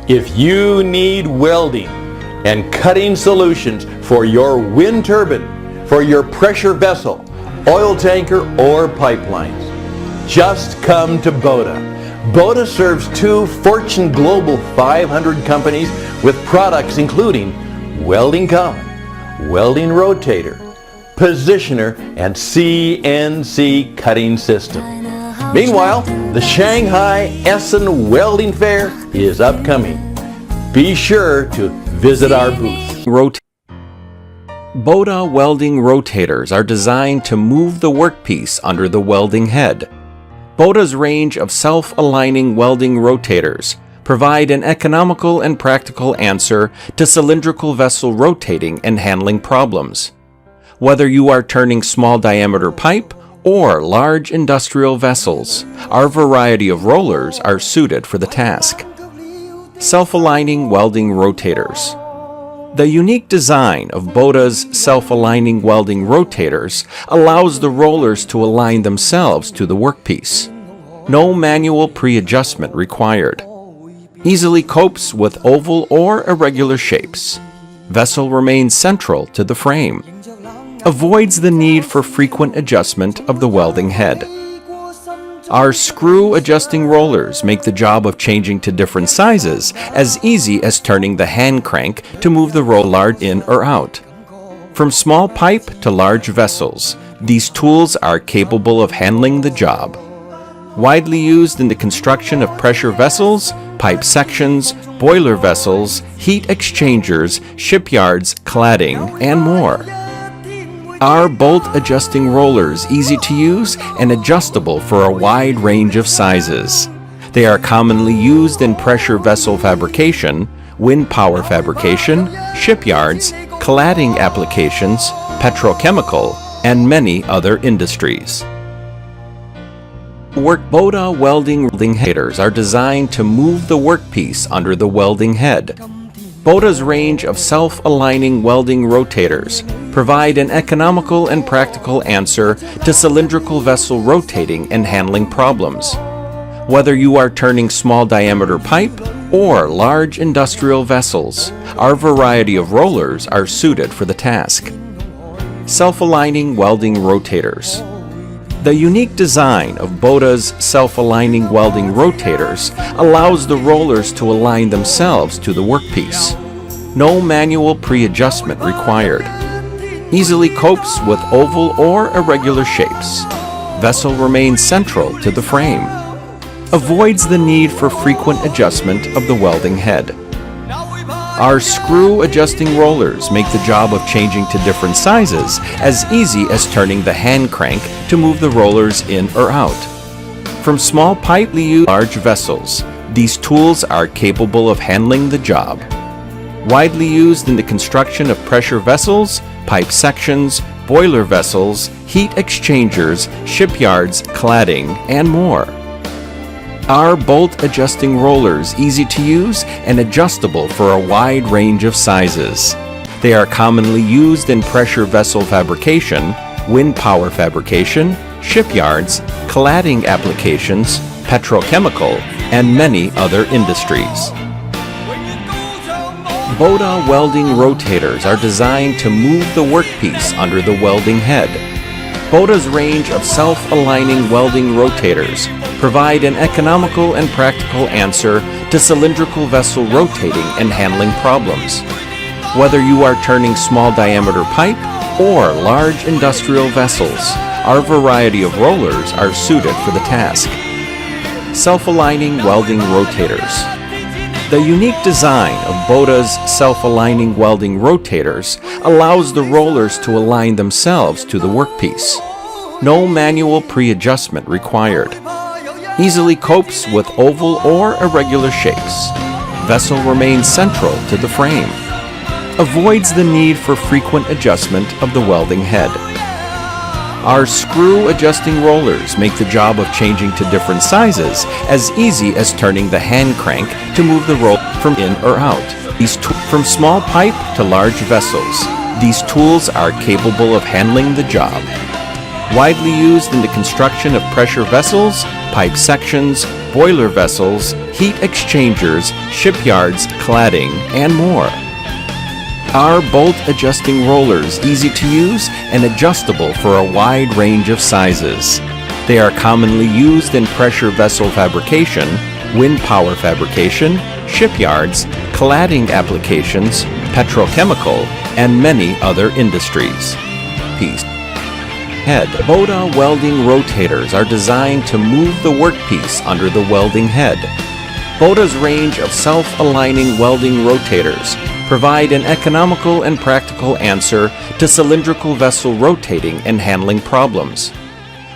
If you need welding and cutting solutions for your wind turbine, for your pressure vessel, oil tanker, or pipelines, just come to Bota. Bota serves 2 Fortune Global 500 companies with products including welding common, welding rotator, positioner, and CNC cutting system. Meanwhile, the Shanghai Essen Welding Fair is upcoming. Be sure to visit our booth. Bota welding rotators are designed to move the workpiece under the welding head. Bota's range of self-aligning welding rotators provide an economical and practical answer to cylindrical vessel rotating and handling problems. Whether you are turning small diameter pipe or large industrial vessels, our variety of rollers are suited for the task. Self-aligning welding rotators. The unique design of Bota's self-aligning welding rotators allows the rollers to align themselves to the workpiece. No manual pre-adjustment required. Easily copes with oval or irregular shapes. Vessel remains central to the frame. Avoids the need for frequent adjustment of the welding head. Our screw adjusting rollers make the job of changing to different sizes as easy as turning the hand crank to move the roller in or out. From small pipe to large vessels, these tools are capable of handling the job. Widely used in the construction of pressure vessels, pipe sections, boiler vessels, heat exchangers, shipyards, cladding, and more. Our bolt adjusting rollers easy to use and adjustable for a wide range of sizes. They are commonly used in pressure vessel fabrication, wind power fabrication, shipyards, cladding applications, petrochemical, and many other industries. Bota welding rotators are designed to move the workpiece under the welding head. Bota's range of self-aligning welding rotators provide an economical and practical answer to cylindrical vessel rotating and handling problems. Whether you are turning small diameter pipe or large industrial vessels, our variety of rollers are suited for the task. Self-aligning welding rotators. The unique design of Bota's self-aligning welding rotators allows the rollers to align themselves to the workpiece. No manual pre-adjustment required. Easily copes with oval or irregular shapes. Vessel remains central to the frame. Avoids the need for frequent adjustment of the welding head. Our screw adjusting rollers make the job of changing to different sizes as easy as turning the hand crank to move the rollers in or out. From small pipe to large vessels, these tools are capable of handling the job. Widely used in the construction of pressure vessels, pipe sections, boiler vessels, heat exchangers, shipyards, cladding, and more. Our bolt adjusting rollers easy to use and adjustable for a wide range of sizes. They are commonly used in pressure vessel fabrication, wind power fabrication, shipyards, cladding applications, petrochemical, and many other industries. Bota welding rotators are designed to move the workpiece under the welding head. Bota's range of self-aligning welding rotators provide an economical and practical answer to cylindrical vessel rotating and handling problems. Whether you are turning small diameter pipe or large industrial vessels, our variety of rollers are suited for the task. Self-aligning welding rotators. The unique design of Bota's self-aligning welding rotators allows the rollers to align themselves to the workpiece. No manual pre-adjustment required. Easily copes with oval or irregular shapes. Vessel remains central to the frame. Avoids the need for frequent adjustment of the welding head. Our screw adjusting rollers make the job of changing to different sizes as easy as turning the hand crank to move the roll from in or out. From small pipe to large vessels, these tools are capable of handling the job. Widely used in the construction of pressure vessels, pipe sections, boiler vessels, heat exchangers, shipyards, cladding, and more. Our bolt adjusting rollers easy to use and adjustable for a wide range of sizes. They are commonly used in pressure vessel fabrication, wind power fabrication, shipyards, cladding applications, petrochemical, and many other industries. Peace. Head. Bota welding rotators are designed to move the workpiece under the welding head. Bota's range of self-aligning welding rotators provide an economical and practical answer to cylindrical vessel rotating and handling problems.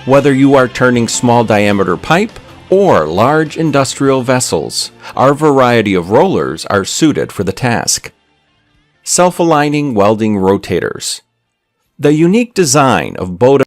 Whether you are turning small diameter pipe or large industrial vessels, our variety of rollers are suited for the task. Self-aligning welding rotators. The unique design of Bota